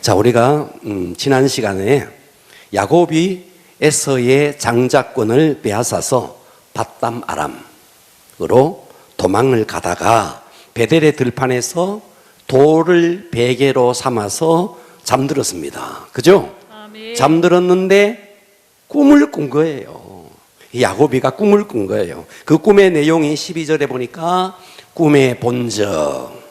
자, 우리가 지난 시간에 야곱이 에서의 장자권을 빼앗아서 밧담 아람으로 도망을 가다가 베델의 들판에서 돌을 베개로 삼아서 잠들었습니다. 그죠? 아멘. 잠들었는데 꿈을 꾼 거예요. 야곱이가 꿈을 꾼 거예요. 그 꿈의 내용이 12절에 보니까 꿈의 본적,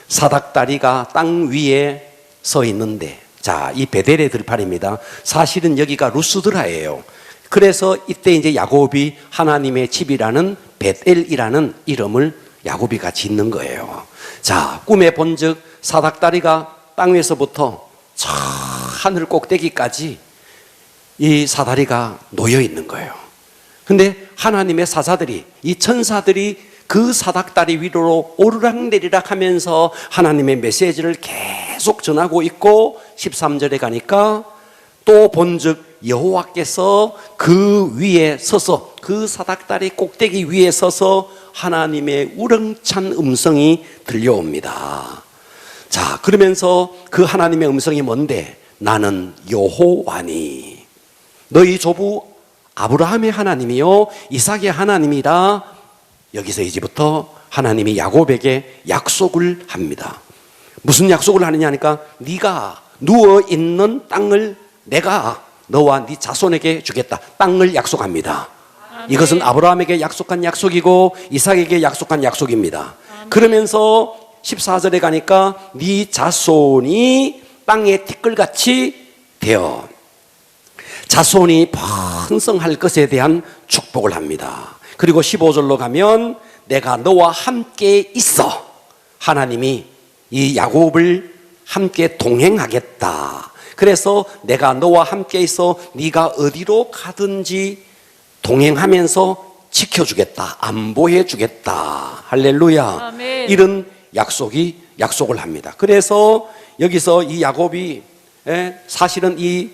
사닥다리가 땅 위에 서 있는데, 자, 이 베델의 들판입니다. 사실은 여기가 루스드라예요. 그래서 이때 이제 야곱이 하나님의 집이라는 베델이라는 이름을 야곱이가 짓는 거예요. 자, 꿈의 본즉 사닥다리가 땅 위에서부터 저 하늘 꼭대기까지 이 사다리가 놓여 있는 거예요. 근데 하나님의 사자들이, 이 천사들이 그 사닥다리 위로 오르락내리락 하면서 하나님의 메시지를 계속 전하고 있고, 13절에 가니까 또 본즉 여호와께서 그 위에 서서, 그 사닥다리 꼭대기 위에 서서 하나님의 우렁찬 음성이 들려옵니다. 자, 그러면서 그 하나님의 음성이 뭔데? 나는 여호와니, 너희 조부 아브라함의 하나님이요 이삭의 하나님이라. 여기서 이제부터 하나님이 야곱에게 약속을 합니다. 무슨 약속을 하느냐 하니까, 네가 누워있는 땅을 내가 너와 네 자손에게 주겠다. 땅을 약속합니다. 아멘. 이것은 아브라함에게 약속한 약속이고 이삭에게 약속한 약속입니다. 아멘. 그러면서 14절에 가니까 네 자손이 땅의 티끌같이 되어 자손이 번성할 것에 대한 축복을 합니다. 그리고 15절로 가면 내가 너와 함께 있어. 하나님이 이 야곱을 함께 동행하겠다. 그래서 내가 너와 함께 있어 네가 어디로 가든지 동행하면서 지켜주겠다, 안보해 주겠다. 할렐루야. 아멘. 이런 약속을 합니다. 그래서 여기서 이 야곱이 사실은 이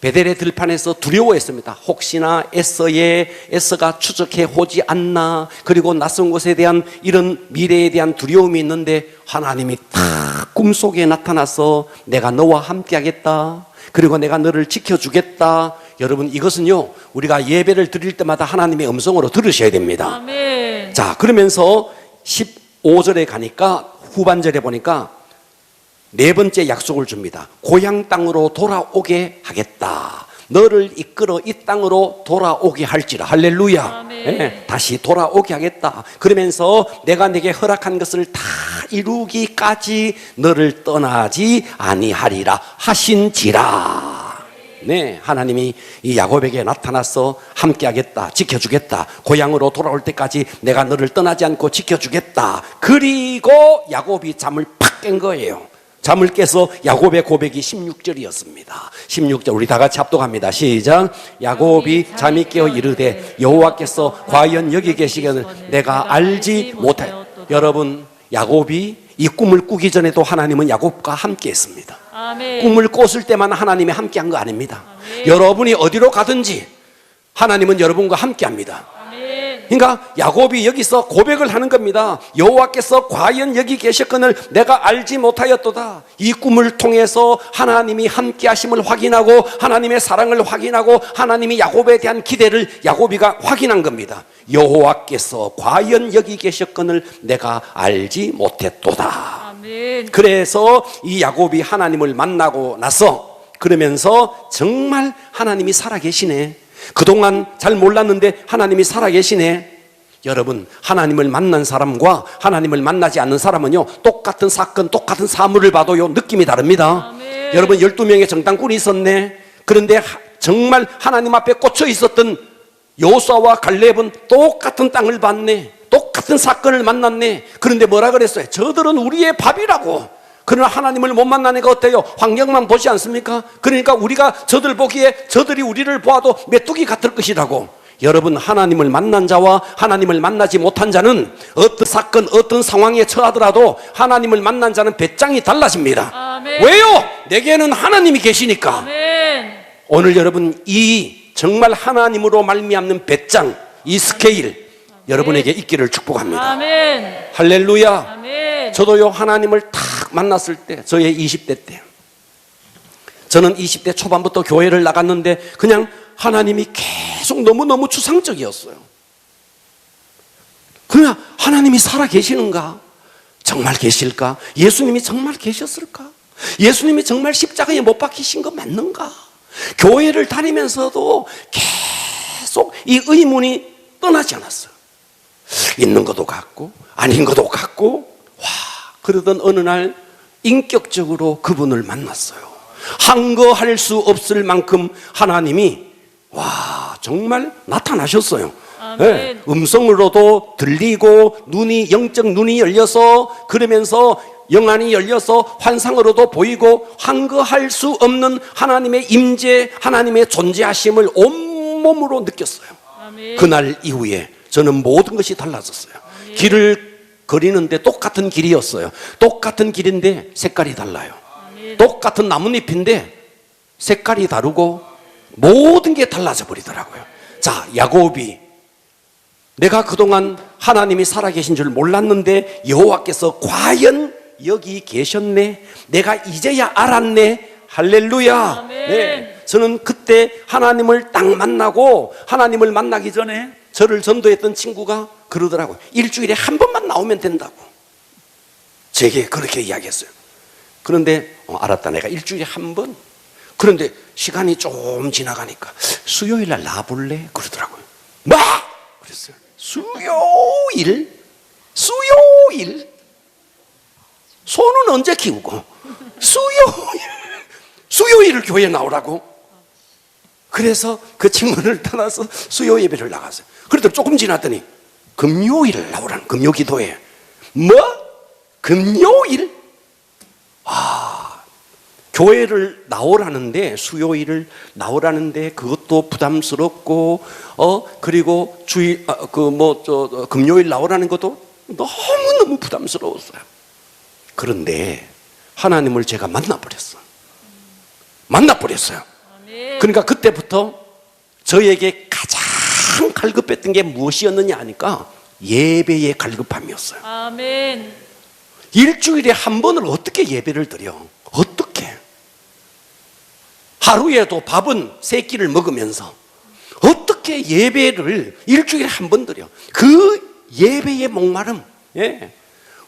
베델의 들판에서 두려워했습니다. 혹시나 에서가 추적해 오지 않나, 그리고 낯선 곳에 대한 이런 미래에 대한 두려움이 있는데 하나님이 딱 꿈속에 나타나서 내가 너와 함께 하겠다, 그리고 내가 너를 지켜주겠다. 여러분, 이것은요 우리가 예배를 드릴 때마다 하나님의 음성으로 들으셔야 됩니다. 아멘. 자, 그러면서 15절에 가니까 후반절에 보니까 네 번째 약속을 줍니다. 고향 땅으로 돌아오게 하겠다. 너를 이끌어 이 땅으로 돌아오게 할지라. 할렐루야. 네, 다시 돌아오게 하겠다. 그러면서 내가 내게 허락한 것을 다 이루기까지 너를 떠나지 아니하리라 하신지라. 네, 하나님이 이 야곱에게 나타나서 함께 하겠다, 지켜주겠다, 고향으로 돌아올 때까지 내가 너를 떠나지 않고 지켜주겠다. 그리고 야곱이 잠을 팍 깬 거예요. 잠을 깨서 야곱의 고백이 16절이었습니다. 16절 우리 다 같이 합독합니다. 시작. 야곱이 잠이 깨어 이르되 여호와께서 과연 여기 계시거늘 내가 알지 못하여. 여러분, 야곱이 이 꿈을 꾸기 전에도 하나님은 야곱과 함께 했습니다. 아멘. 꿈을 꿨을 때만 하나님이 함께 한 거 아닙니다. 아멘. 여러분이 어디로 가든지 하나님은 여러분과 함께 합니다. 그러니까 야곱이 여기서 고백을 하는 겁니다. 여호와께서 과연 여기 계셨거늘 내가 알지 못하였도다. 이 꿈을 통해서 하나님이 함께 하심을 확인하고 하나님의 사랑을 확인하고 하나님이 야곱에 대한 기대를 야곱이가 확인한 겁니다. 여호와께서 과연 여기 계셨거늘 내가 알지 못했도다. 아멘. 그래서 이 야곱이 하나님을 만나고 나서 그러면서 정말 하나님이 살아계시네, 그동안 잘 몰랐는데 하나님이 살아계시네. 여러분, 하나님을 만난 사람과 하나님을 만나지 않는 사람은요 똑같은 사건, 똑같은 사물을 봐도요 느낌이 다릅니다. 아멘. 여러분, 12명의 정탐꾼이 있었네. 그런데 정말 하나님 앞에 꽂혀 있었던 여호수아와 갈렙은 똑같은 땅을 봤네, 똑같은 사건을 만났네. 그런데 뭐라 그랬어요? 저들은 우리의 밥이라고. 그러나 하나님을 못 만나니까 어때요? 환경만 보지 않습니까? 그러니까 우리가 저들 보기에 저들이 우리를 보아도 메뚜기 같을 것이라고. 여러분, 하나님을 만난 자와 하나님을 만나지 못한 자는 어떤 사건, 어떤 상황에 처하더라도 하나님을 만난 자는 배짱이 달라집니다. 아멘. 왜요? 내게는 하나님이 계시니까. 아멘. 오늘 여러분, 이 정말 하나님으로 말미암는 배짱, 이 스케일 아멘. 여러분에게 있기를 축복합니다. 아멘. 할렐루야. 아멘. 저도요 하나님을 딱 만났을 때, 저의 20대 때 저는 20대 초반부터 교회를 나갔는데 그냥 하나님이 계속 너무너무 추상적이었어요. 그러나 하나님이 살아 계시는가? 정말 계실까? 예수님이 정말 계셨을까? 예수님이 정말 십자가에 못 박히신 거 맞는가? 교회를 다니면서도 계속 이 의문이 떠나지 않았어요. 있는 것도 같고 아닌 것도 같고, 와, 그러던 어느 날 인격적으로 그분을 만났어요. 항거할 수 없을 만큼 하나님이 와 정말 나타나셨어요. 네, 음성으로도 들리고 눈이 영적 눈이 열려서 그러면서 영안이 열려서 환상으로도 보이고 항거할 수 없는 하나님의 임재, 하나님의 존재하심을 온몸으로 느꼈어요. 아멘. 그날 이후에 저는 모든 것이 달라졌어요. 아멘. 길을 거리는데 똑같은 길이었어요. 똑같은 길인데 색깔이 달라요. 아멘. 똑같은 나뭇잎인데 색깔이 다르고 모든 게 달라져 버리더라고요. 자, 야곱이 내가 그동안 하나님이 살아계신 줄 몰랐는데 여호와께서 과연 여기 계셨네, 내가 이제야 알았네, 할렐루야. 네, 저는 그때 하나님을 딱 만나고, 하나님을 만나기 전에 저를 전도했던 친구가 그러더라고요. 일주일에 한 번만 나오면 된다고 제게 그렇게 이야기했어요. 그런데 알았다, 내가 일주일에 한 번. 그런데 시간이 좀 지나가니까 수요일 날 나와볼래? 그러더라고요. 뭐? 그랬어요. 수요일? 손은 언제 키우고 수요일을 교회에 나오라고? 그래서 그 친구를 떠나서 수요 예배를 나갔어요. 그러더니 조금 지났더니 금요일을 나오라는, 금요 기도회. 뭐? 금요일? 교회를 나오라는데, 수요일을 나오라는데 그것도 부담스럽고, 그리고 금요일 나오라는 것도 너무너무 부담스러웠어요. 그런데 하나님을 제가 만나버렸어요. 그러니까 그때부터 저에게 가장 갈급했던 게 무엇이었느냐 하니까 예배의 갈급함이었어요. 아멘. 일주일에 한 번을 어떻게 예배를 드려? 어떻게? 하루에도 밥은 세 끼를 먹으면서 어떻게 예배를 일주일에 한 번 드려? 그 예배의 목마름. 예.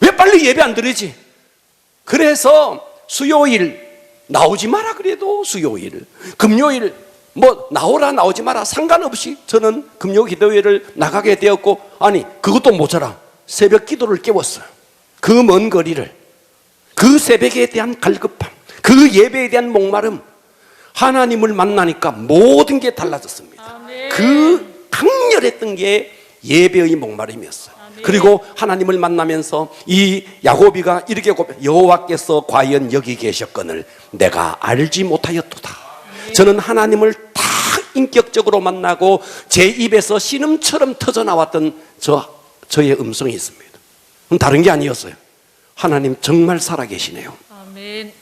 왜 빨리 예배 안 드리지? 그래서 수요일 나오지 마라 그래도 수요일, 금요일 뭐 나오지 마라 상관없이 저는 금요 기도회를 나가게 되었고, 아니 그것도 모자라 새벽 기도를 깨웠어요. 그 먼 거리를, 그 새벽에 대한 갈급함, 그 예배에 대한 목마름, 하나님을 만나니까 모든 게 달라졌습니다. 아멘. 그 강렬했던 게 예배의 목마름이었어요. 아멘. 그리고 하나님을 만나면서 이 야곱이가 이렇게 고백, 여호와께서 과연 여기 계셨거늘 내가 알지 못하였도다. 아멘. 저는 하나님을 다 인격적으로 만나고 제 입에서 신음처럼 터져나왔던 저의 음성이 있습니다. 다른 게 아니었어요. 하나님 정말 살아계시네요. 아멘.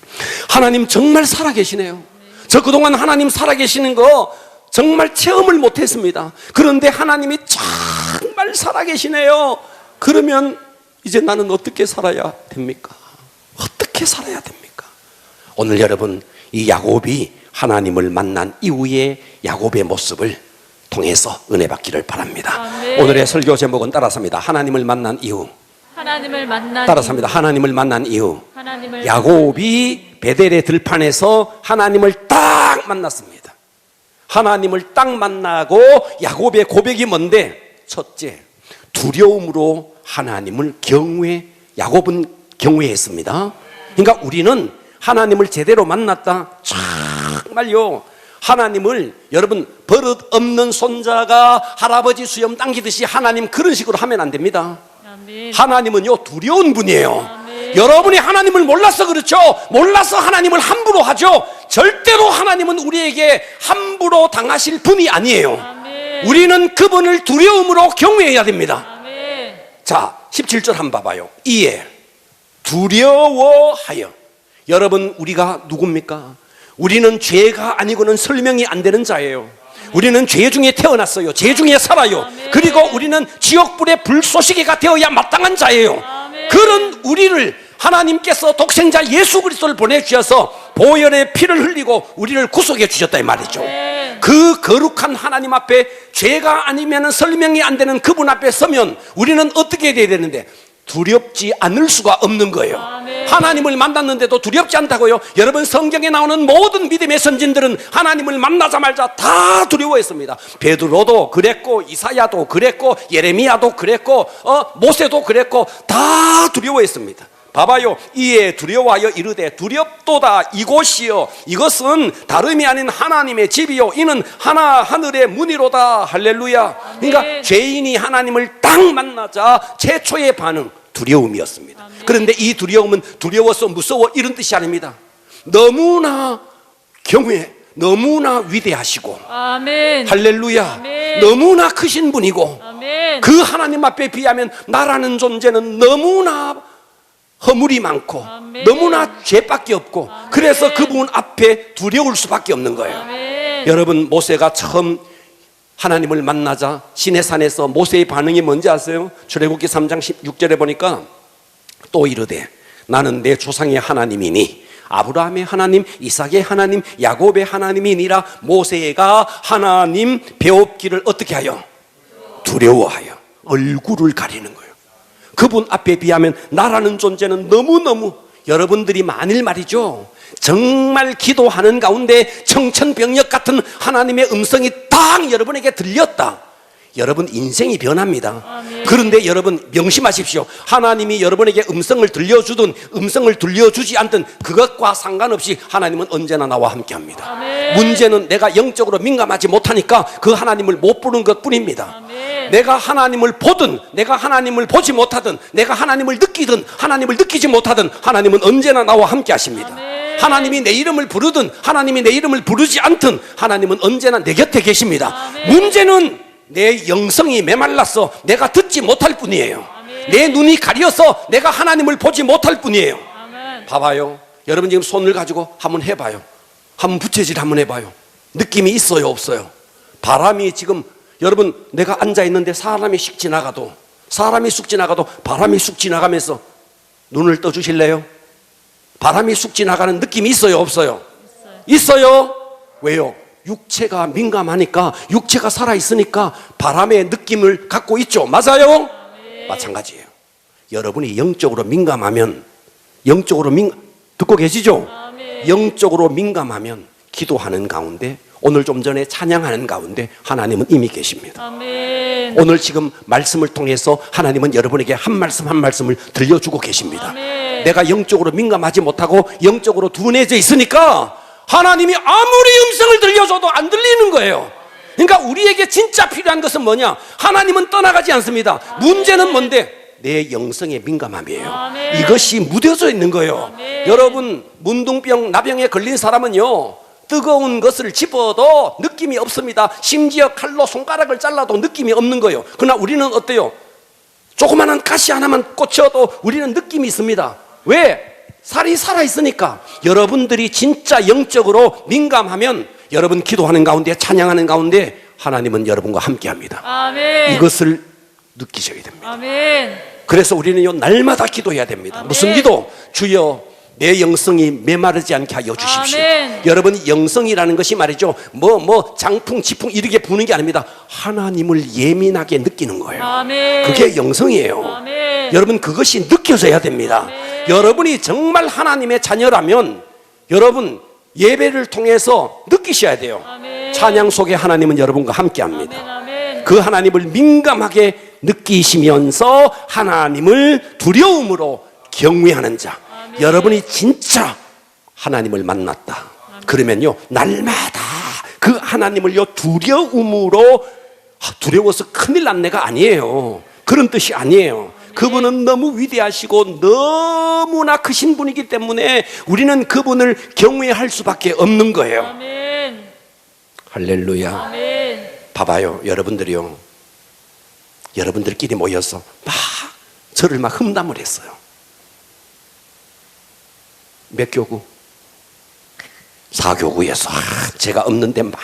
하나님 정말 살아계시네요. 저 그동안 하나님 살아계시는 거 정말 체험을 못했습니다. 그런데 하나님이 정말 살아계시네요. 그러면 이제 나는 어떻게 살아야 됩니까? 어떻게 살아야 됩니까? 오늘 여러분, 이 야곱이 하나님을 만난 이후의 야곱의 모습을 통해서 은혜 받기를 바랍니다. 아멘. 오늘의 설교 제목은 따라서입니다. 하나님을 만난 이후. 하나님을 만난 따라서입니다. 하나님을 만난 이후. 야곱이 베델의 들판에서 하나님을 딱 만났습니다. 하나님을 딱 만나고 야곱의 고백이 뭔데? 첫째, 두려움으로 하나님을 야곱은 경외했습니다. 그러니까 우리는 하나님을 제대로 만났다, 정말요, 하나님을, 여러분 버릇 없는 손자가 할아버지 수염 당기듯이 하나님 그런 식으로 하면 안 됩니다. 아멘. 하나님은요 두려운 분이에요. 아멘. 여러분이 하나님을 몰라서 그렇죠. 몰라서 하나님을 함부로 하죠. 절대로 하나님은 우리에게 함부로 당하실 분이 아니에요. 아멘. 우리는 그분을 두려움으로 경외해야 됩니다. 아멘. 자, 17절 한번 봐봐요. 이에 두려워하여. 여러분, 우리가 누굽니까? 우리는 죄가 아니고는 설명이 안 되는 자예요. 우리는 죄 중에 태어났어요. 죄 중에 살아요. 아멘. 그리고 우리는 지옥불의 불쏘시개가 되어야 마땅한 자예요. 아멘. 그런 우리를 하나님께서 독생자 예수 그리스도를 보내주셔서 보혈의 피를 흘리고 우리를 구속해 주셨다 이 말이죠. 그 거룩한 하나님 앞에 죄가 아니면 설명이 안 되는 그분 앞에 서면 우리는 어떻게 돼야 되는데 두렵지 않을 수가 없는 거예요. 하나님을 만났는데도 두렵지 않다고요? 여러분, 성경에 나오는 모든 믿음의 선진들은 하나님을 만나자마자 다 두려워했습니다. 베드로도 그랬고, 이사야도 그랬고, 예레미야도 그랬고, 모세도 그랬고, 다 두려워했습니다. 봐봐요. 이에 두려워하여 이르되 두렵도다 이곳이요 이것은 다름이 아닌 하나님의 집이요 이는 하늘의 문이로다. 할렐루야. 그러니까 죄인이 하나님을 딱 만나자 최초의 반응 두려움이었습니다. 그런데 이 두려움은 두려워서 무서워 이런 뜻이 아닙니다. 너무나 경외, 너무나 위대하시고, 아멘. 할렐루야. 아멘. 너무나 크신 분이고, 아멘. 그 하나님 앞에 비하면 나라는 존재는 너무나 허물이 많고, 아멘. 너무나 죄밖에 없고, 아멘. 그래서 그분 앞에 두려울 수밖에 없는 거예요. 아멘. 여러분, 모세가 처음 하나님을 만나자 시내산에서 모세의 반응이 뭔지 아세요? 출애굽기 3장 16절에 보니까 또 이르되 나는 내 조상의 하나님이니 아브라함의 하나님, 이삭의 하나님, 야곱의 하나님이니라. 모세가 하나님 배웁기를 어떻게 하여? 두려워하여 얼굴을 가리는 거예요. 그분 앞에 비하면 나라는 존재는 너무너무, 여러분들이 만일 말이죠, 정말 기도하는 가운데 청천벽력 같은 하나님의 음성이 딱 여러분에게 들렸다. 여러분 인생이 변합니다. 아멘. 그런데 여러분 명심하십시오. 하나님이 여러분에게 음성을 들려주든 음성을 들려주지 않든 그것과 상관없이 하나님은 언제나 나와 함께합니다. 아멘. 문제는 내가 영적으로 민감하지 못하니까 그 하나님을 못 부르는 것뿐입니다. 아멘. 내가 하나님을 보든 내가 하나님을 보지 못하든 내가 하나님을 느끼든 하나님을 느끼지 못하든 하나님은 언제나 나와 함께 하십니다. 아멘. 하나님이 내 이름을 부르든 하나님이 내 이름을 부르지 않든 하나님은 언제나 내 곁에 계십니다. 아멘. 문제는 내 영성이 메말라서 내가 듣지 못할 뿐이에요. 아멘. 내 눈이 가려서 내가 하나님을 보지 못할 뿐이에요. 아멘. 봐봐요. 여러분 지금 손을 가지고 한번 해봐요. 한번 부채질 한번 해봐요. 느낌이 있어요, 없어요? 바람이 지금, 여러분 내가 앉아있는데 사람이 쑥 지나가도 바람이 쑥 지나가면서 눈을 떠주실래요? 바람이 쑥 지나가는 느낌이 있어요, 없어요? 있어요. 왜요? 육체가 민감하니까, 육체가 살아있으니까 바람의 느낌을 갖고 있죠. 맞아요? 마찬가지예요. 여러분이 영적으로 민감하면, 듣고 계시죠? 영적으로 민감하면 기도하는 가운데, 오늘 좀 전에 찬양하는 가운데 하나님은 이미 계십니다. 아멘. 오늘 지금 말씀을 통해서 하나님은 여러분에게 한 말씀 한 말씀을 들려주고 계십니다. 아멘. 내가 영적으로 민감하지 못하고 영적으로 둔해져 있으니까 하나님이 아무리 음성을 들려줘도 안 들리는 거예요. 그러니까 우리에게 진짜 필요한 것은 뭐냐? 하나님은 떠나가지 않습니다. 문제는 뭔데? 내 영성의 민감함이에요. 아멘. 이것이 묻어져 있는 거예요. 아멘. 여러분, 문둥병, 나병에 걸린 사람은요, 뜨거운 것을 집어도 느낌이 없습니다. 심지어 칼로 손가락을 잘라도 느낌이 없는 거예요. 그러나 우리는 어때요? 조그마한 가시 하나만 꽂혀도 우리는 느낌이 있습니다. 왜? 살이 살아있으니까. 여러분들이 진짜 영적으로 민감하면 여러분 기도하는 가운데, 찬양하는 가운데 하나님은 여러분과 함께합니다. 아멘. 이것을 느끼셔야 됩니다. 아멘. 그래서 우리는요, 날마다 기도해야 됩니다. 아멘. 무슨 기도? 주여 내 영성이 메마르지 않게 하여 주십시오. 아멘. 여러분, 영성이라는 것이 말이죠, 장풍 지풍 이렇게 부는 게 아닙니다. 하나님을 예민하게 느끼는 거예요. 아멘. 그게 영성이에요. 아멘. 여러분, 그것이 느껴져야 됩니다. 아멘. 여러분이 정말 하나님의 자녀라면 여러분 예배를 통해서 느끼셔야 돼요. 아멘. 찬양 속에 하나님은 여러분과 함께합니다. 아멘. 그 하나님을 민감하게 느끼시면서 하나님을 두려움으로 경외하는 자, 아멘. 여러분이 진짜 하나님을 만났다. 그러면요, 날마다 그 하나님을요 두려움으로, 두려워서 큰일 난 내가 아니에요. 그런 뜻이 아니에요. 그분은 너무 위대하시고 너무나 크신 분이기 때문에 우리는 그분을 경외할 수밖에 없는 거예요. 아멘. 할렐루야. 아멘. 봐봐요, 여러분들이요, 여러분들끼리 모여서 저를 흠담을 했어요. 몇 교구? 4교구에서 제가 없는데 막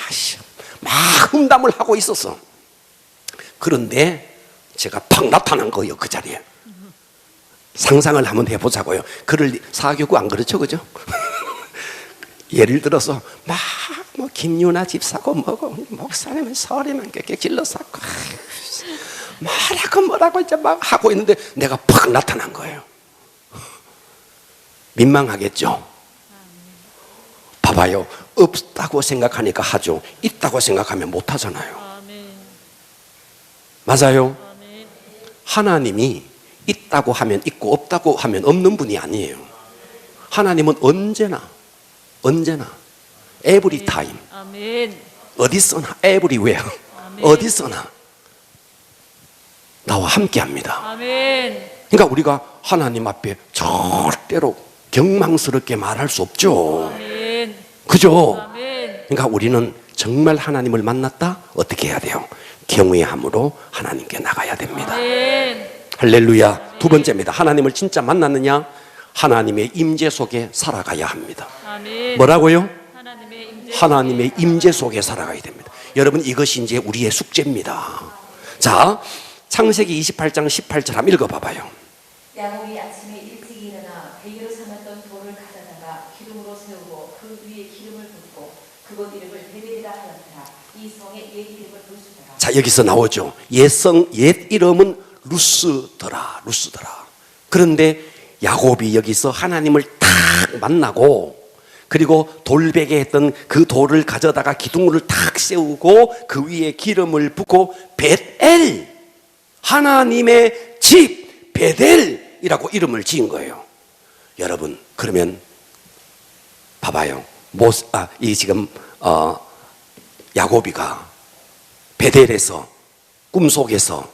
흠담을 하고 있었어. 그런데 제가 팍 나타난 거예요, 그 자리에. 상상을 한번 해보자고요. 그를 사교구 안 그렇죠, 그죠? 예를 들어서 막 뭐 김유나 집사고 뭐고 목사님은 서리만 깨끗 질러쌌고 말하고 뭐라고 이제 막 하고 있는데 내가 팍 나타난 거예요. 민망하겠죠? 봐봐요. 없다고 생각하니까 하죠. 있다고 생각하면 못 하잖아요. 아멘. 맞아요. 아멘. 하나님이 있다고 하면 있고 없다고 하면 없는 분이 아니에요. 하나님은 언제나 every time, 아멘. 어디서나 everywhere, 아멘. 어디서나 나와 함께 합니다. 아멘. 그러니까 우리가 하나님 앞에 절대로 경망스럽게 말할 수 없죠. 아멘. 그죠? 아멘. 그러니까 우리는 정말 하나님을 만났다? 어떻게 해야 돼요? 경외함으로 하나님께 나가야 됩니다. 아멘. 할렐루야. 두 번째입니다. 하나님을 진짜 만났느냐? 하나님의 임재 속에 살아가야 합니다. 아멘. 뭐라고요? 하나님의 임재. 하나님의 임재 속에 살아가야 됩니다. 여러분, 이것이 이제 우리의 숙제입니다. 자, 창세기 28장 18절 한번 읽어봐봐요. 야곱이 아침에 일찍 일어나 베개로 삼았던 돌을 가져다가 기름으로 세우고 그 위에 기름을 붓고 그곳 이름을 베델이라 하였다. 이 성의 옛 이름을 루스더라. 자, 여기서 나오죠. 옛 이름은 루스더라. 그런데 야곱이 여기서 하나님을 딱 만나고, 그리고 돌베개 했던 그 돌을 가져다가 기둥을 탁 세우고 그 위에 기름을 붓고 벳엘, 하나님의 집 베델이라고 이름을 지은 거예요. 여러분, 그러면 봐봐요. 야곱이가 베델에서 꿈속에서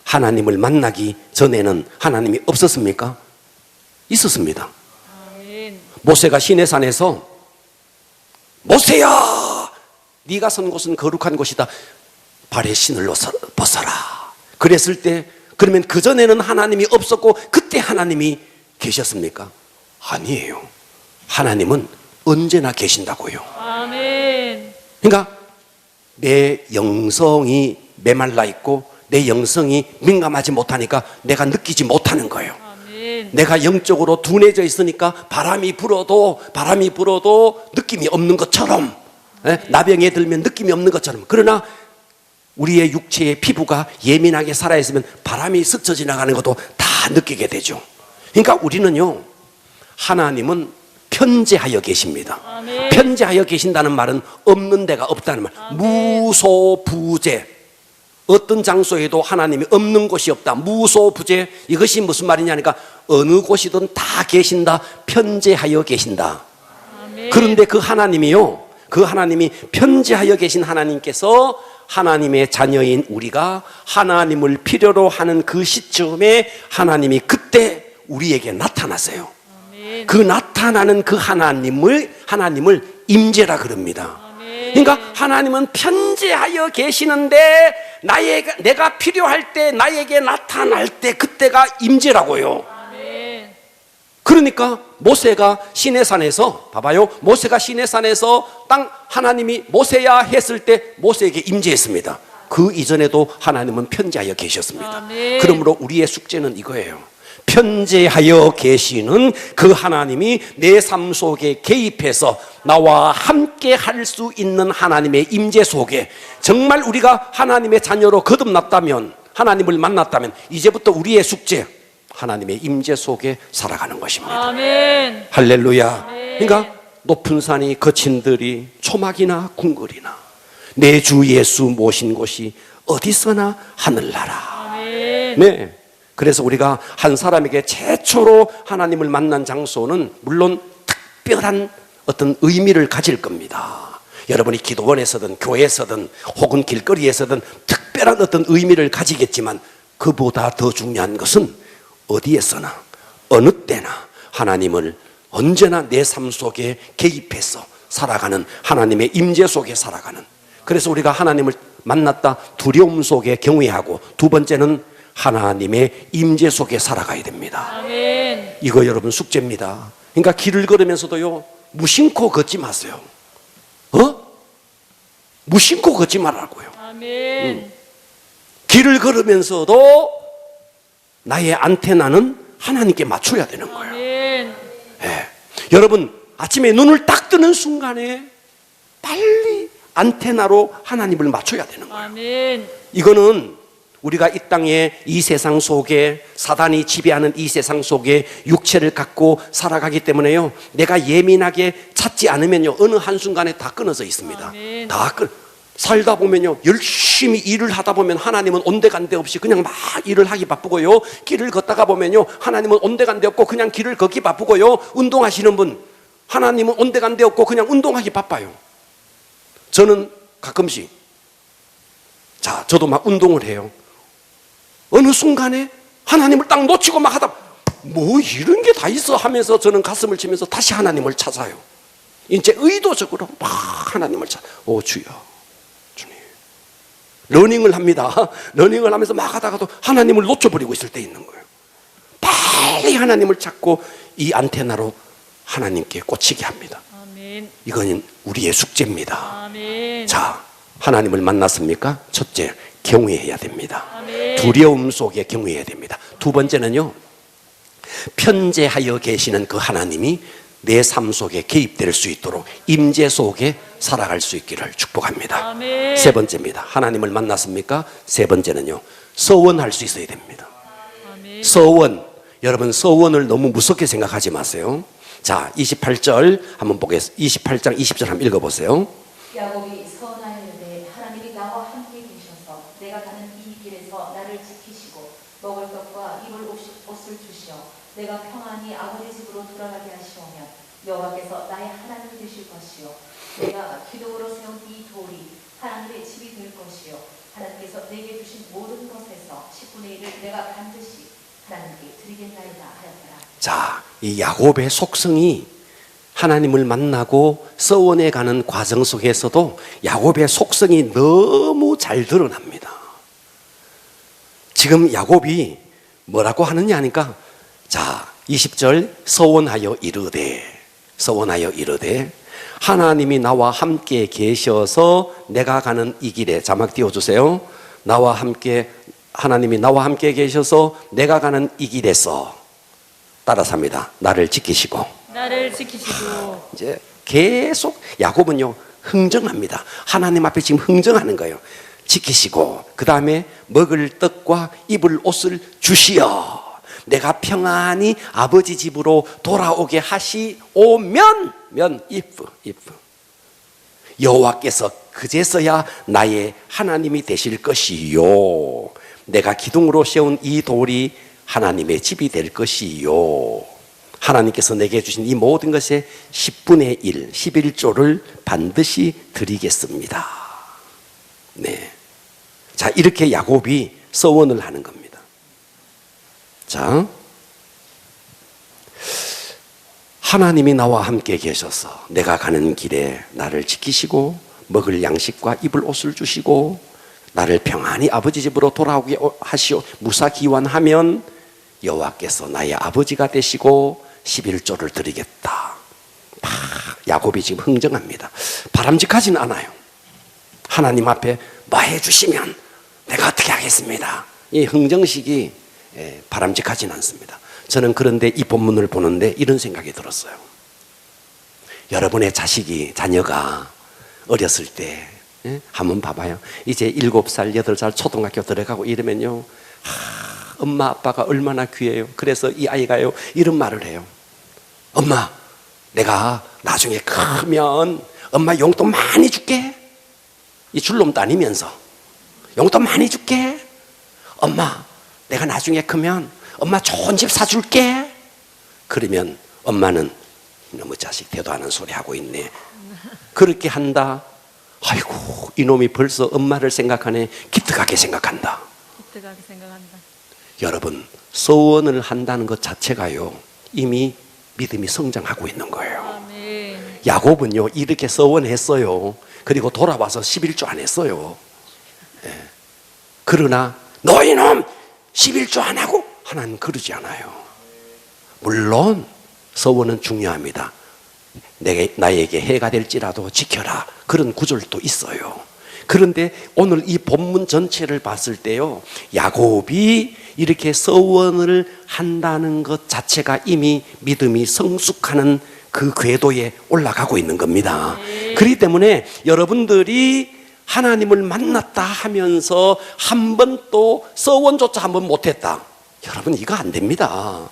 하나님을 만나기 전에는 하나님이 없었습니까? 있었습니다. 아멘. 모세가 시내산에서 모세야, 네가 선 곳은 거룩한 곳이다. 발에 신을 벗어라. 그랬을 때, 그러면 그전에는 하나님이 없었고 그때 하나님이 계셨습니까? 아니에요. 하나님은 언제나 계신다고요. 아멘. 그러니까 내 영성이 메말라 있고 내 영성이 민감하지 못하니까 내가 느끼지 못하는 거예요. 아멘. 내가 영적으로 둔해져 있으니까 바람이 불어도 느낌이 없는 것처럼, 나병에 들면 느낌이 없는 것처럼. 그러나 우리의 육체의 피부가 예민하게 살아있으면 바람이 스쳐 지나가는 것도 다 느끼게 되죠. 그러니까 우리는요, 하나님은 편재하여 계십니다. 아멘. 편재하여 계신다는 말은 없는 데가 없다는 말. 아멘. 무소부재. 어떤 장소에도 하나님이 없는 곳이 없다. 무소부재. 이것이 무슨 말이냐니까 어느 곳이든 다 계신다. 편재하여 계신다. 아멘. 그런데 그 하나님이요, 그 하나님이 편재하여 계신 하나님께서 하나님의 자녀인 우리가 하나님을 필요로 하는 그 시점에 하나님이 그때 우리에게 나타났어요. 아멘. 그 나타나는 그 하나님을 임재라 그럽니다. 아멘. 그러니까 하나님은 편재하여 계시는데 내가 필요할 때 나에게 나타날 때 그때가 임재라고요. 아멘. 그러니까 모세가 시내산에서, 봐봐요, 모세가 시내산에서 하나님이 모세야 했을 때 모세에게 임재했습니다. 그 이전에도 하나님은 편재하여 계셨습니다. 아멘. 그러므로 우리의 숙제는 이거예요. 편재하여 계시는 그 하나님이 내 삶 속에 개입해서 나와 함께 할 수 있는 하나님의 임재 속에, 정말 우리가 하나님의 자녀로 거듭났다면, 하나님을 만났다면 이제부터 우리의 숙제, 하나님의 임재 속에 살아가는 것입니다. 아멘. 할렐루야. 아멘. 그러니까 높은 산이 거친 들이 초막이나 궁궐이나 내 주 예수 모신 곳이 어디서나 하늘나라. 아멘. 네. 그래서 우리가 한 사람에게 최초로 하나님을 만난 장소는 물론 특별한 어떤 의미를 가질 겁니다. 여러분이 기도원에서든 교회에서든 혹은 길거리에서든 특별한 어떤 의미를 가지겠지만 그보다 더 중요한 것은 어디에서나 어느 때나 하나님을 언제나 내 삶 속에 개입해서 살아가는 하나님의 임재 속에 살아가는, 그래서 우리가 하나님을 만났다 두려움 속에 경외하고, 두 번째는 하나님의 임재 속에 살아가야 됩니다. 아멘. 이거 여러분 숙제입니다. 그러니까 길을 걸으면서도요, 무심코 걷지 마세요. 무심코 걷지 말라고요. 아멘. 길을 걸으면서도 나의 안테나는 하나님께 맞춰야 되는 거예요. 아멘. 예. 여러분 아침에 눈을 딱 뜨는 순간에 빨리 안테나로 하나님을 맞춰야 되는 거예요. 아멘. 이거는 우리가 이 땅에 이 세상 속에 사단이 지배하는 이 세상 속에 육체를 갖고 살아가기 때문에요. 내가 예민하게 찾지 않으면요. 어느 한순간에 다 끊어져 있습니다. 아멘. 살다 보면요. 열심히 일을 하다 보면 하나님은 온데간데 없이 그냥 막 일을 하기 바쁘고요. 길을 걷다가 보면요. 하나님은 온데간데 없고 그냥 길을 걷기 바쁘고요. 운동하시는 분 하나님은 온데간데 없고 그냥 운동하기 바빠요. 저는 가끔씩 저도 막 운동을 해요. 어느 순간에 하나님을 딱 놓치고 막 하다 뭐 이런 게 다 있어 하면서 저는 가슴을 치면서 다시 하나님을 찾아요. 이제 의도적으로 막 하나님을 찾아. 오 주여 주님. 러닝을 합니다. 러닝을 하면서 막 하다가도 하나님을 놓쳐버리고 있을 때 있는 거예요. 빨리 하나님을 찾고 이 안테나로 하나님께 꽂히게 합니다. 아멘. 이건 우리의 숙제입니다. 아멘. 자, 하나님을 만났습니까? 첫째, 경외해야 됩니다. 아멘. 두려움 속에 경외해야 됩니다. 두 번째는요, 편재하여 계시는 그 하나님이 내 삶 속에 개입될 수 있도록 임재 속에 살아갈 수 있기를 축복합니다. 아멘. 세 번째입니다. 하나님을 만났습니까? 세 번째는요, 서원할 수 있어야 됩니다. 아멘. 서원. 여러분, 서원을 너무 무섭게 생각하지 마세요. 자, 28절 한번 보겠습니다. 28장 20절 한번 읽어보세요. 야곱이 서원하여 이르되 하나님이 나와 함께 계셔서 내가 가는 이 길에서 나를 지키시고 먹을 것과 입을 옷을 주시어 내가 평안히 아버지 집으로 돌아가게 하시오면 여호와께서 나의 하나님이 되실 것이요 내가 기둥으로 세운 이 돌이 하나님의 집이 될 것이요 하나님께서 내게 주신 모든 것에서 10분의 1을 내가 반드시 하나님께 드리겠나이다 하였더라. 자, 이 야곱의 속성이 하나님을 만나고 서원에 가는 과정 속에서도 야곱의 속성이 너무 잘 드러납니다. 지금 야곱이 뭐라고 하느냐 하니까 자, 20절 서원하여 이르되 하나님이 나와 함께 계셔서 내가 가는 이 길에 자막 띄워주세요. 하나님이 나와 함께 계셔서 내가 가는 이 길에서 따라서 합니다. 나를 지키시고 이제 계속 야곱은요 흥정합니다. 하나님 앞에 지금 흥정하는 거예요. 지키시고 그 다음에 먹을 떡과 입을 옷을 주시어 내가 평안히 아버지 집으로 돌아오게 하시오면 여호와께서 그제서야 나의 하나님이 되실 것이요 내가 기둥으로 세운 이 돌이 하나님의 집이 될 것이요 하나님께서 내게 주신 이 모든 것의 10분의 1, 11조를 반드시 드리겠습니다. 네. 자, 이렇게 야곱이 서원을 하는 겁니다. 자, 하나님이 나와 함께 계셔서 내가 가는 길에 나를 지키시고 먹을 양식과 입을 옷을 주시고 나를 평안히 아버지 집으로 돌아오게 하시오. 무사기원하면 여호와께서 나의 아버지가 되시고 11조를 드리겠다. 야곱이 지금 흥정합니다. 바람직하지는 않아요. 하나님 앞에 뭐 해주시면 내가 어떻게 하겠습니다. 이 흥정식이 바람직하지는 않습니다. 저는 그런데 이 본문을 보는데 이런 생각이 들었어요. 여러분의 자녀가 어렸을 때 한번 봐봐요. 이제 7살, 8살 초등학교 들어가고 이러면요. 엄마 아빠가 얼마나 귀해요. 그래서 이 아이가요 이런 말을 해요. 엄마, 내가 나중에 크면 엄마 용돈 많이 줄게. 이 줄놈 다니면서 용돈 많이 줄게. 엄마, 내가 나중에 크면 엄마 좋은 집 사줄게. 그러면 엄마는 너무 자식 대도하는 소리 하고 있네. 그렇게 한다. 아이고, 이놈이 벌써 엄마를 생각하네. 기특하게 생각한다. 여러분, 서원을 한다는 것 자체가요 이미 믿음이 성장하고 있는 거예요. 아멘. 야곱은요 이렇게 서원했어요. 그리고 돌아와서 11조 안 했어요. 그러나 너희놈 11조 안 하고 하나님 그러지 않아요. 물론 서원은 중요합니다. 나에게 해가 될지라도 지켜라. 그런 구절도 있어요. 그런데 오늘 이 본문 전체를 봤을 때요, 야곱이 이렇게 서원을 한다는 것 자체가 이미 믿음이 성숙하는 그 궤도에 올라가고 있는 겁니다. 그렇기 때문에 여러분들이 하나님을 만났다 하면서 한 번도 서원조차 한 번 못했다, 여러분 이거 안 됩니다.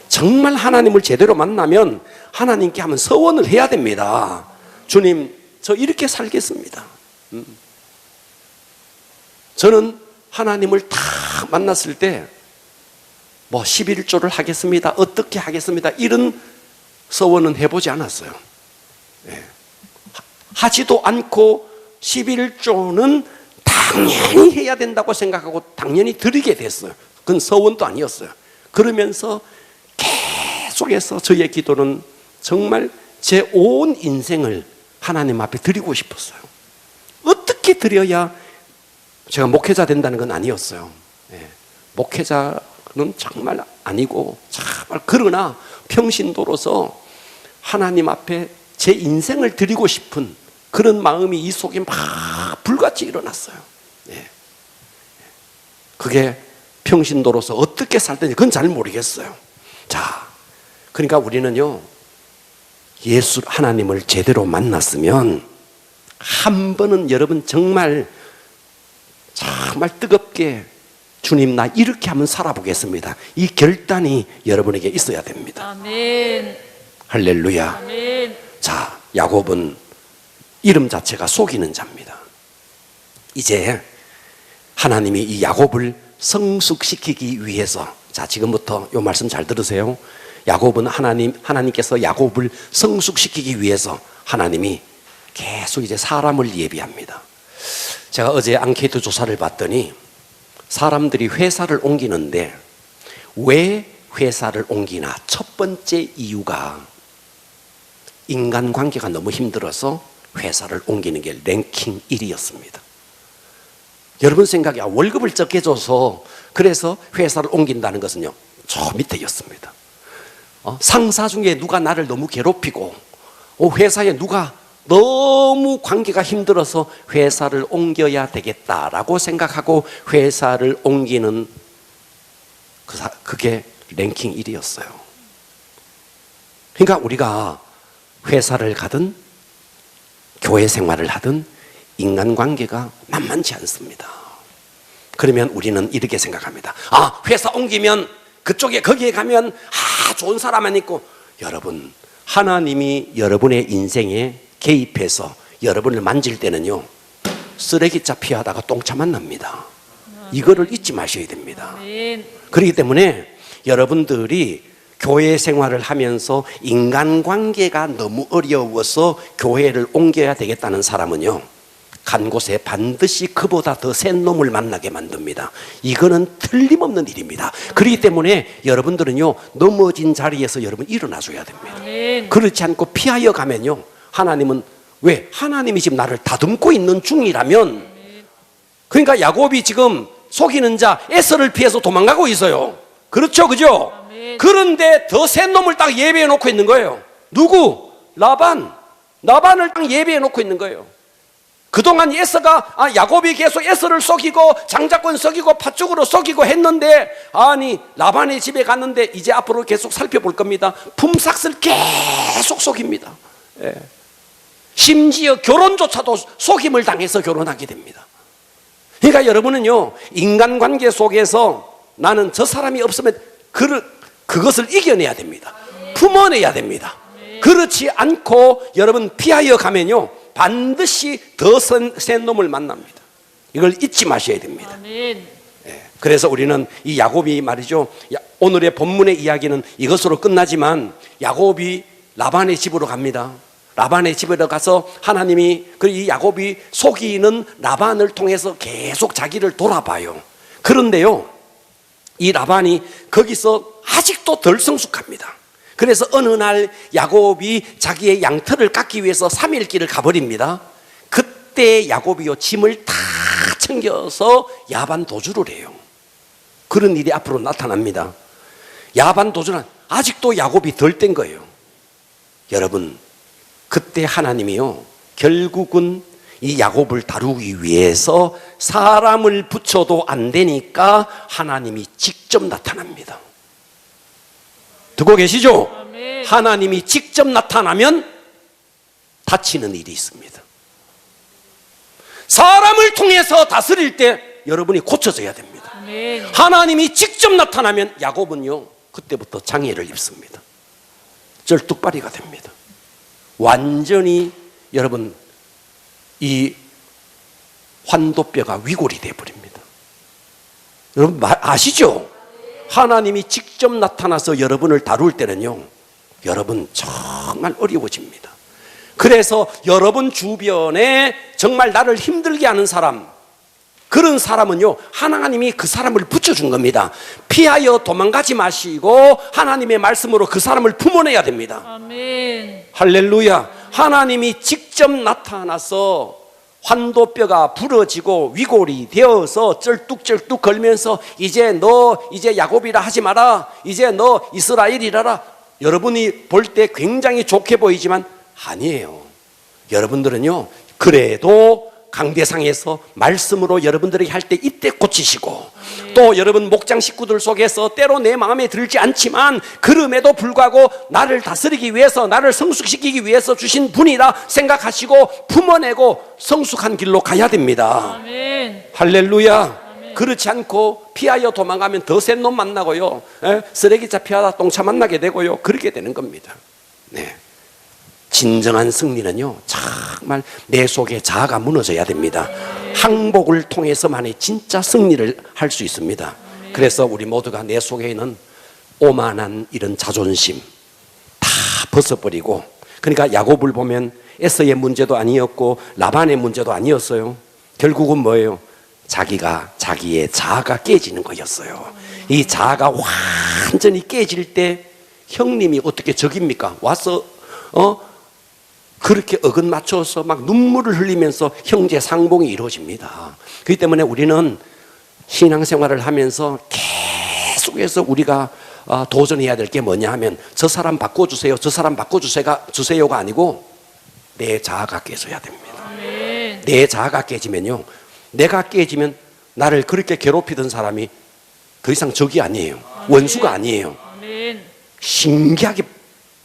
정말 하나님을 제대로 만나면 하나님께 한번 서원을 해야 됩니다. 주님, 저 이렇게 살겠습니다. 저는 하나님을 다 만났을 때 뭐 11조를 하겠습니다, 어떻게 하겠습니다, 이런 서원은 해보지 않았어요. 하지도 않고 11조는 당연히 해야 된다고 생각하고 당연히 드리게 됐어요. 그건 서원도 아니었어요. 그러면서 계속해서 저의 기도는 정말 제 온 인생을 하나님 앞에 드리고 싶었어요. 어떻게 드려야 제가 목회자 된다는 건 아니었어요. 목회자는 정말 아니고, 정말 그러나 평신도로서 하나님 앞에 제 인생을 드리고 싶은 그런 마음이 이 속에 막 불같이 일어났어요. 그게 평신도로서 어떻게 살든지 그건 잘 모르겠어요. 자, 그러니까 우리는요, 예수 하나님을 제대로 만났으면 한 번은 여러분 정말 뜨겁게 주님 나 이렇게 한번 살아보겠습니다, 이 결단이 여러분에게 있어야 됩니다. 아멘. 할렐루야. 아멘. 자, 야곱은 이름 자체가 속이는 자입니다. 이제 하나님이 이 야곱을 성숙시키기 위해서, 자, 지금부터 이 말씀 잘 들으세요. 야곱은 하나님께서 야곱을 성숙시키기 위해서 하나님이 계속 이제 사람을 예비합니다. 제가 어제 앙케이트 조사를 봤더니 사람들이 회사를 옮기는데 왜 회사를 옮기나, 첫 번째 이유가 인간관계가 너무 힘들어서 회사를 옮기는 게 랭킹 1위였습니다. 여러분 생각에 월급을 적게 줘서 그래서 회사를 옮긴다는 것은요, 저 밑에였습니다. 상사 중에 누가 나를 너무 괴롭히고 회사에 누가 너무 관계가 힘들어서 회사를 옮겨야 되겠다라고 생각하고 회사를 옮기는 그게 랭킹 1위였어요. 그러니까 우리가 회사를 가든 교회 생활을 하든 인간관계가 만만치 않습니다. 그러면 우리는 이렇게 생각합니다. 회사 옮기면 그쪽에 거기에 가면 좋은 사람만 있고, 여러분 하나님이 여러분의 인생에 개입해서 여러분을 만질 때는요, 쓰레기차 피하다가 똥차 만납니다. 이거를 잊지 마셔야 됩니다. 그렇기 때문에 여러분들이 교회 생활을 하면서 인간관계가 너무 어려워서 교회를 옮겨야 되겠다는 사람은요, 간 곳에 반드시 그보다 더 센 놈을 만나게 만듭니다. 이거는 틀림없는 일입니다. 그렇기 때문에 여러분들은요, 넘어진 자리에서 여러분 일어나줘야 됩니다. 그렇지 않고 피하여 가면요, 하나님은 왜? 하나님이 지금 나를 다듬고 있는 중이라면, 그러니까 야곱이 지금 속이는 자 에서를 피해서 도망가고 있어요. 그렇죠, 그죠? 그런데 더 센 놈을 딱 예배해 놓고 있는 거예요. 누구? 라반을 딱 예배해 놓고 있는 거예요. 그동안 에서가 야곱이 계속 에서를 속이고 장자권 속이고 팥죽으로 속이고 했는데, 아니 라반의 집에 갔는데 이제 앞으로 계속 살펴볼 겁니다. 품삯을 계속 속입니다. 심지어 결혼조차도 속임을 당해서 결혼하게 됩니다. 그러니까 여러분은요, 인간관계 속에서 나는 저 사람이 없으면 그것을 이겨내야 됩니다. 품어내야 됩니다. 그렇지 않고 여러분 피하여 가면요, 반드시 더 센 놈을 만납니다. 이걸 잊지 마셔야 됩니다. 그래서 우리는 이 야곱이 말이죠, 오늘의 본문의 이야기는 이것으로 끝나지만 야곱이 라반의 집으로 갑니다. 라반의 집으로 가서 하나님이 이 야곱이 속이는 라반을 통해서 계속 자기를 돌아봐요. 그런데요, 이 라반이 거기서 아직도 덜 성숙합니다. 그래서 어느 날 야곱이 자기의 양털을 깎기 위해서 3일 길을 가버립니다. 그때 야곱이요, 짐을 다 챙겨서 야반 도주를 해요. 그런 일이 앞으로 나타납니다. 야반 도주는 아직도 야곱이 덜 된 거예요. 여러분, 그때 하나님이요, 결국은 이 야곱을 다루기 위해서 사람을 붙여도 안 되니까 하나님이 직접 나타납니다. 듣고 계시죠? 아멘. 하나님이 직접 나타나면 다치는 일이 있습니다. 사람을 통해서 다스릴 때 여러분이 고쳐져야 됩니다. 아멘. 하나님이 직접 나타나면 야곱은요, 그때부터 장애를 입습니다. 쩔뚝발이가 됩니다. 완전히 여러분 이 환도뼈가 위골이 되어버립니다. 여러분 아시죠? 하나님이 직접 나타나서 여러분을 다룰 때는요, 여러분 정말 어려워집니다. 그래서 여러분 주변에 정말 나를 힘들게 하는 사람, 그런 사람은요, 하나님이 그 사람을 붙여준 겁니다. 피하여 도망가지 마시고 하나님의 말씀으로 그 사람을 품어내야 됩니다. 아멘. 할렐루야. 하나님이 직접 나타나서 환도뼈가 부러지고 위골이 되어서 쩔뚝쩔뚝 걸면서 이제 야곱이라 하지 마라, 이제 너 이스라엘이라라, 여러분이 볼 때 굉장히 좋게 보이지만 아니에요. 여러분들은요, 그래도 강대상에서 말씀으로 여러분들에게 할 때 이때 고치시고, 또 여러분 목장 식구들 속에서 때로 내 마음에 들지 않지만 그럼에도 불구하고 나를 다스리기 위해서, 나를 성숙시키기 위해서 주신 분이라 생각하시고 품어내고 성숙한 길로 가야 됩니다. 아멘. 할렐루야. 그렇지 않고 피하여 도망가면 더 센 놈 만나고요, 쓰레기차 피하다 똥차 만나게 되고요, 그렇게 되는 겁니다. 네. 진정한 승리는요, 정말 내 속에 자아가 무너져야 됩니다. 항복을 통해서만이 진짜 승리를 할 수 있습니다. 그래서 우리 모두가 내 속에 있는 오만한 이런 자존심 다 벗어버리고, 그러니까 야곱을 보면 에서의 문제도 아니었고 라반의 문제도 아니었어요. 결국은 뭐예요? 자기의 자아가 깨지는 거였어요. 이 자아가 완전히 깨질 때 형님이 어떻게 적입니까? 와서 그렇게 어긋 맞춰서 막 눈물을 흘리면서 형제 상봉이 이루어집니다. 그렇기 때문에 우리는 신앙생활을 하면서 계속해서 우리가 도전해야 될 게 뭐냐 하면, 저 사람 바꿔주세요, 저 사람 바꿔주세요가 아니고 내 자아가 깨져야 됩니다. 아멘. 내 자아가 깨지면요, 내가 깨지면 나를 그렇게 괴롭히던 사람이 더 이상 적이 아니에요. 원수가 아니에요. 아멘. 신기하게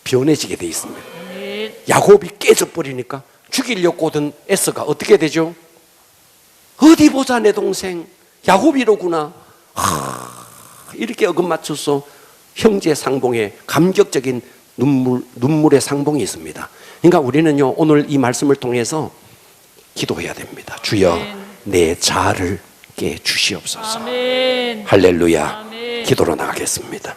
변해지게 돼 있습니다. 아멘. 야곱이 깨져버리니까 죽이려고 하던 에서가 어떻게 되죠? 어디 보자, 내 동생 야곱이로구나. 이렇게 어긋맞춰서 형제 상봉에 감격적인 눈물의 상봉이 있습니다. 그러니까 우리는요, 오늘 이 말씀을 통해서 기도해야 됩니다. 주여, 내 자아를 깨 주시옵소서. 아멘. 할렐루야. 아멘. 기도로 나가겠습니다.